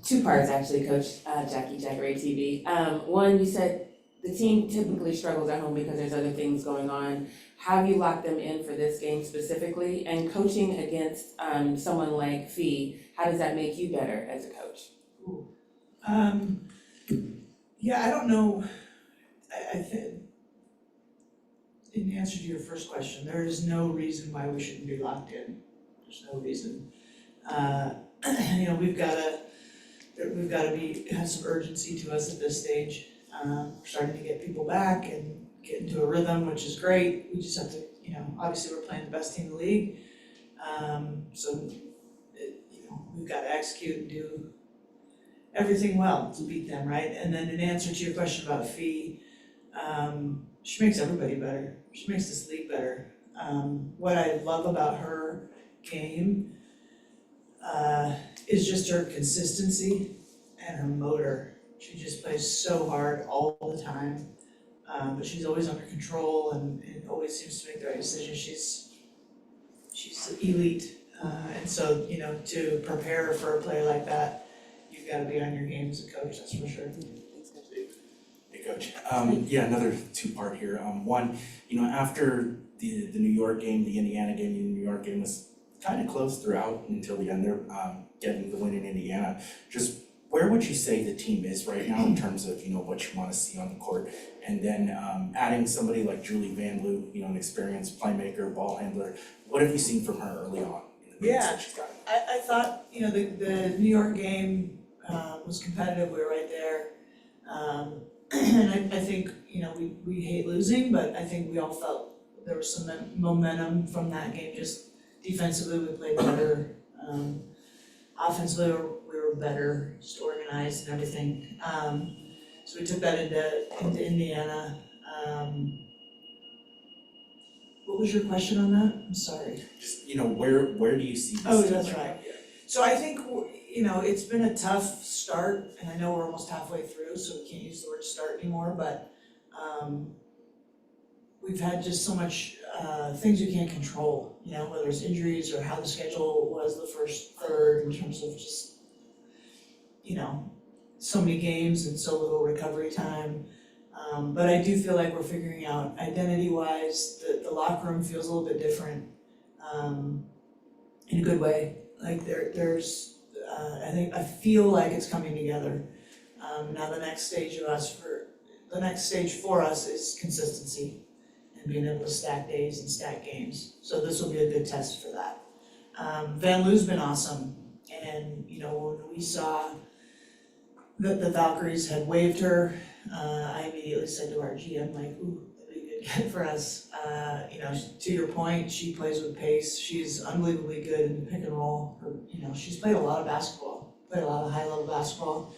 Two parts actually, Coach Jackie Jackeray TV. One, you said the team typically struggles at home because there's other things going on. Have you locked them in for this game specifically? And coaching against someone like Fee, how does that make you better as a coach? Yeah, I don't know. I think, in answer to your first question, there is no reason why we shouldn't be locked in. There's no reason. We've gotta have some urgency to us at this stage. We're starting to get people back and get into a rhythm, which is great. We just have to, obviously we're playing the best team in the league. We've got to execute and do everything well to beat them, right? And then in answer to your question about Fee, she makes everybody better. She makes this league better. What I love about her game is just her consistency and her motor. She just plays so hard all the time, but she's always under control and always seems to make the right decision. She's elite, and so to prepare for a player like that, you've got to be on your game as a coach. That's for sure. Hey, Coach. Another two-part here. One, after the New York game, the Indiana game, the New York game was kind of close throughout until the end there, getting the win in Indiana. Just where would you say the team is right now in terms of what you want to see on the court, and then adding somebody like Julie Van Loo, an experienced playmaker, ball handler. What have you seen from her early on in the minutes that she's got? I thought the New York game was competitive. We were right there, and I think we hate losing, but I think we all felt there was some momentum from that game. Just defensively, we played better. Offensively, we were better, just organized and everything. So we took that into Indiana. What was your question on that? I'm sorry. Just where do you see this Oh, team that's right right. now? Yeah. So I think it's been a tough start, and I know we're almost halfway through, so we can't use the word start anymore. But we've had just so much things we can't control. Whether it's injuries or how the schedule was the first third in terms of just so many games and so little recovery time. But I do feel like we're figuring out identity-wise, the locker room feels a little bit different in a good way. Like there's I feel like it's coming together. Now the next stage for us is consistency and being able to stack days and stack games. So this will be a good test for that. Van Loo's been awesome, and when we saw that the Valkyries had waived her, I immediately said to our GM, ooh, that'd be a good get for us. To your point, she plays with pace. She's unbelievably good in the pick and roll. She's played a lot of basketball, played a lot of high-level basketball,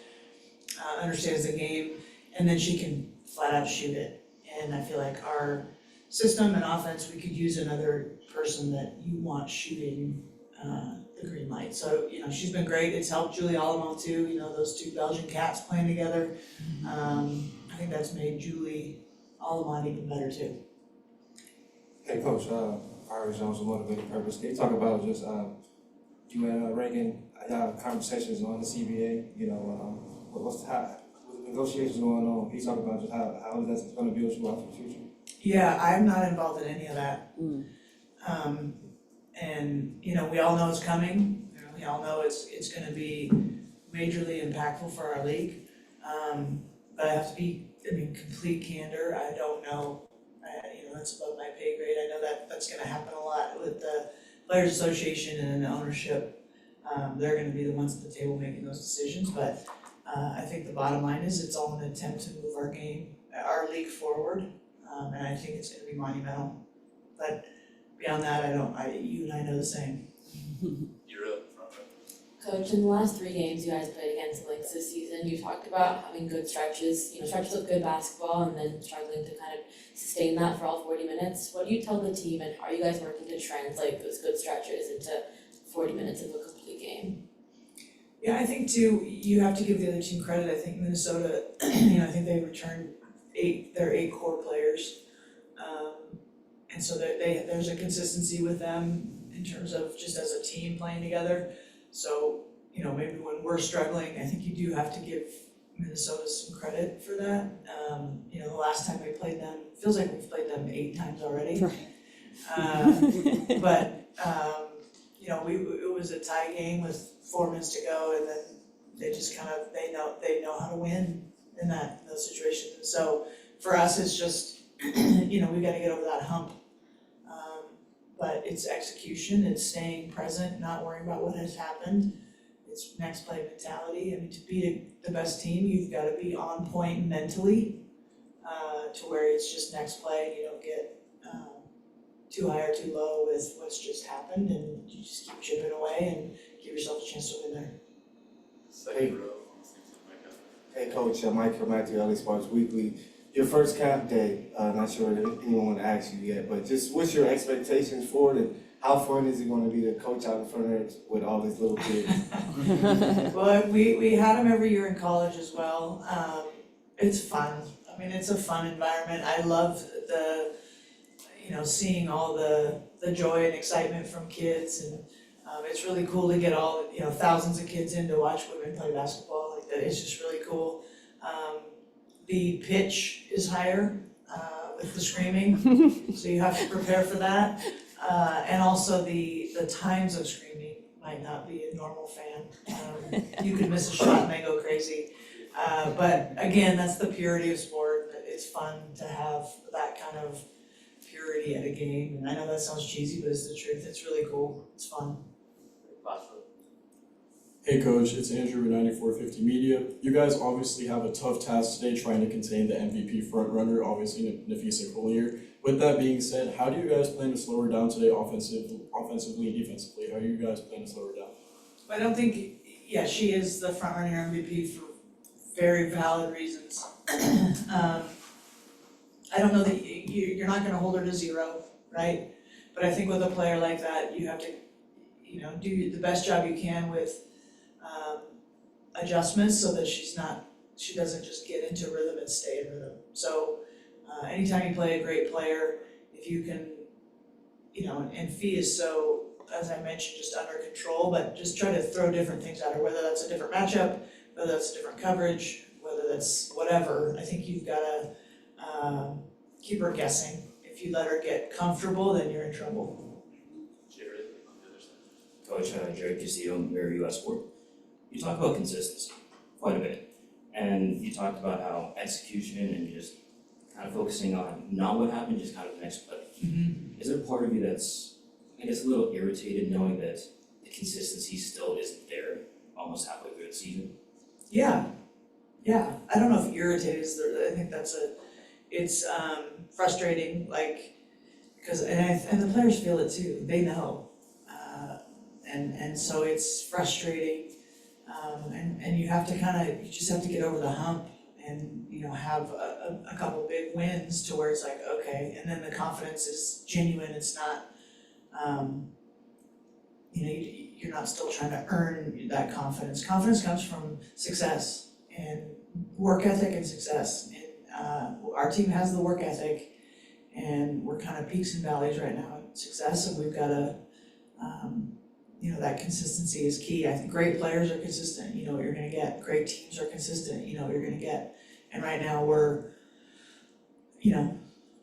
understands the game, and then she can flat out shoot it. And I feel like our system and offense, we could use another person that you want shooting the green light. So, she's been great. It's helped Julie Alamo too, those two Belgian cats playing together. I think that's made Julie Alamo even better too. Hey, Coach, Ari Jones, Motivated Purpose. Can you talk about just you and Reagan conversations on the CBA? With the negotiations going on? Can you talk about just how that's going to build you out for the future? Yeah, I'm not involved in any of that. And we all know it's coming. We all know it's going to be majorly impactful for our league. But I have to be, complete candor. I don't know. That's above my pay grade. I know that's going to happen a lot with the Players Association and the ownership. They're going to be the ones at the table making those decisions. But I think the bottom line is it's all an attempt to move our league forward. And I think it's going to be monumental. But beyond that, you and I know the same. You're up front. Coach, in the last 3 games you guys played against the Lynx this season, you talked about having good stretches, stretches of good basketball and then struggling to kind of sustain that for all 40 minutes. What do you tell the team, and are you guys working to translate those good stretches into 40 minutes of a complete game? Yeah, I think too, you have to give the other team credit. I think Minnesota, I think they returned their 8 core players. And so there's a consistency with them in terms of just as a team playing together. So, maybe when we're struggling, I think you do have to give Minnesota some credit for that. The last time we played them, feels like we've played them 8 times already. But it was a tie game with 4 minutes to go, and then they just they know how to win in those situations. And so for us, it's just we got to get over that hump. But it's execution, it's staying present, not worrying about what has happened. It's next play mentality. I mean, to be the best team, you've got to be on point mentally, to where it's just next play. You don't get too high or too low with what's just happened, and you just keep chipping away and give yourself a chance to win there. Second row. Hey Coach, Mike from Matthew LA Sports Weekly. Your first camp day, not sure if anyone asked you yet, but just what's your expectations for it, and how fun is it going to be to coach out in front of it with all these little kids? Well, we had them every year in college as well. It's fun. I mean, it's a fun environment. I love seeing all the joy and excitement from kids, and it's really cool to get all, thousands of kids in to watch women play basketball like that. It's just really cool. The pitch is higher with the screaming, so you have to prepare for that. And also the times of screaming might not be a normal fan. You could miss a shot and they go crazy. But again, that's the purity of sport. It's fun to have that kind of purity at a game. And I know that sounds cheesy, but it's the truth. It's really cool. It's fun. Hey Coach, it's Andrew with 9450 Media. You guys obviously have a tough task today trying to contain the MVP frontrunner, obviously Nafisa Collier. With that being said, how do you guys plan to slow her down today offensively and defensively? How do you guys plan to slow her down? I don't think, she is the front-runner MVP for very valid reasons. I don't know that you're not gonna hold her to 0, right? But I think with a player like that, you have to, do the best job you can with adjustments so that she doesn't just get into rhythm and stay in rhythm. So anytime you play a great player, if you can, and Fee is so, as I mentioned, just under control, but just try to throw different things at her, whether that's a different matchup, whether that's a different coverage, whether that's whatever. I think you've gotta keep her guessing. If you let her get comfortable, then you're in trouble. Jared on the other side. Coach, Jared Castillo, Mirror US Sport. You talk about consistency quite a bit, and you talked about how execution and just kind of focusing on not what happened, just kind of the next play. Mm-hmm. Is there a part of you that's, I guess, a little irritated knowing that the consistency still isn't there almost halfway through the season? Yeah. I don't know if irritated is I think it's frustrating, because, and the players feel it too, they know. And so it's frustrating, and you have to you just have to get over the hump and, have a couple big wins to where it's like, okay, and then the confidence is genuine, it's not, you're not still trying to earn that confidence. Confidence comes from success and work ethic and success. And our team has the work ethic, and we're kind of peaks and valleys right now in success, and we've got to, that consistency is key. I think great players are consistent, you know what you're gonna get. Great teams are consistent, you know what you're gonna get. And right now we're,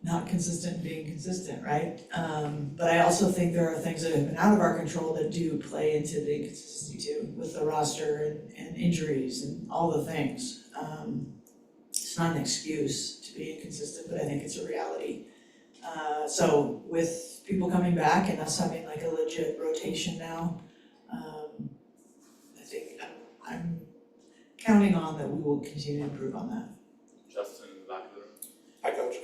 not consistent being consistent, right? But I also think there are things that have been out of our control that do play into the inconsistency too, with the roster and injuries and all the things. It's not an excuse to be inconsistent, but I think it's a reality. So with people coming back and us having like a legit rotation now, I think I'm counting on that we will continue to improve on that. Justin in the back of the room. Hi, Coach.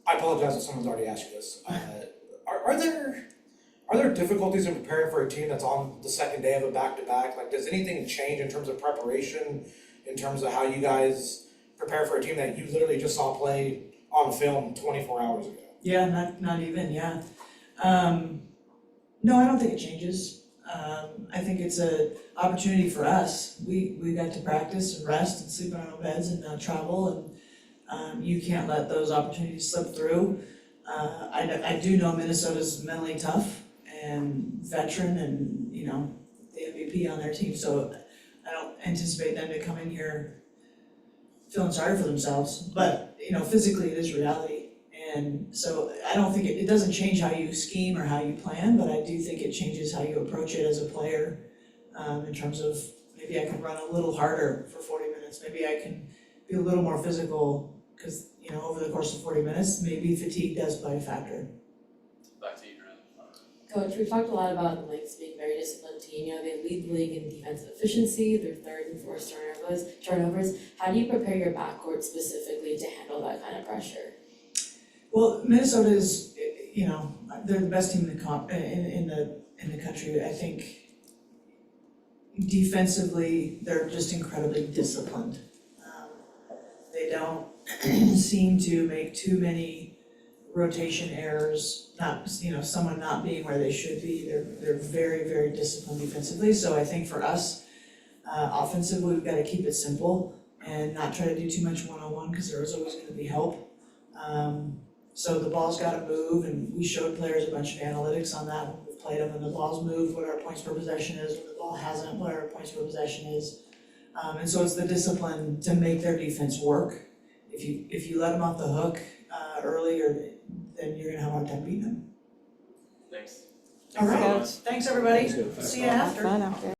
I apologize if someone's already asked you this. Are there difficulties in preparing for a team that's on the second day of a back-to-back? Like, does anything change in terms of preparation, in terms of how you guys prepare for a team that you literally just saw play on film 24 hours ago? Yeah, not even, yeah. No, I don't think it changes. I think it's a opportunity for us. We got to practice and rest and sleep in our own beds and not travel, and you can't let those opportunities slip through. I do know Minnesota's mentally tough and veteran, and the MVP on their team, so I don't anticipate them to come in here feeling sorry for themselves, but, you know, physically it is reality. And so I don't think it doesn't change how you scheme or how you plan, but I do think it changes how you approach it as a player, in terms of maybe I can run a little harder for 40 minutes, maybe I can be a little more physical, because, you know, over the course of 40 minutes, maybe fatigue does play a factor. Back to you, Grant. Coach, we've talked a lot about the Lynx being a very disciplined team. You know, they lead the league in defensive efficiency. They're third and fourth turnovers. How do you prepare your backcourt specifically to handle that kind of pressure? Well, Minnesota is, you know, they're the best team in the country. I think defensively, they're just incredibly disciplined. They don't seem to make too many rotation errors, not, you know, someone not being where they should be. They're very, very disciplined defensively. So I think for us, offensively, we've got to keep it simple and not try to do too much one-on-one, because there is always going to be help. So the ball's got to move, and we showed players a bunch of analytics on that. We've played them, and the ball's moved, what our points per possession is, when the ball hasn't, what our points per possession is. And so it's the discipline to make their defense work. If you let them off the hook early, then you're gonna have a hard time beating them. Thanks. All right, Coach. thanks everybody, see you after. Fun after.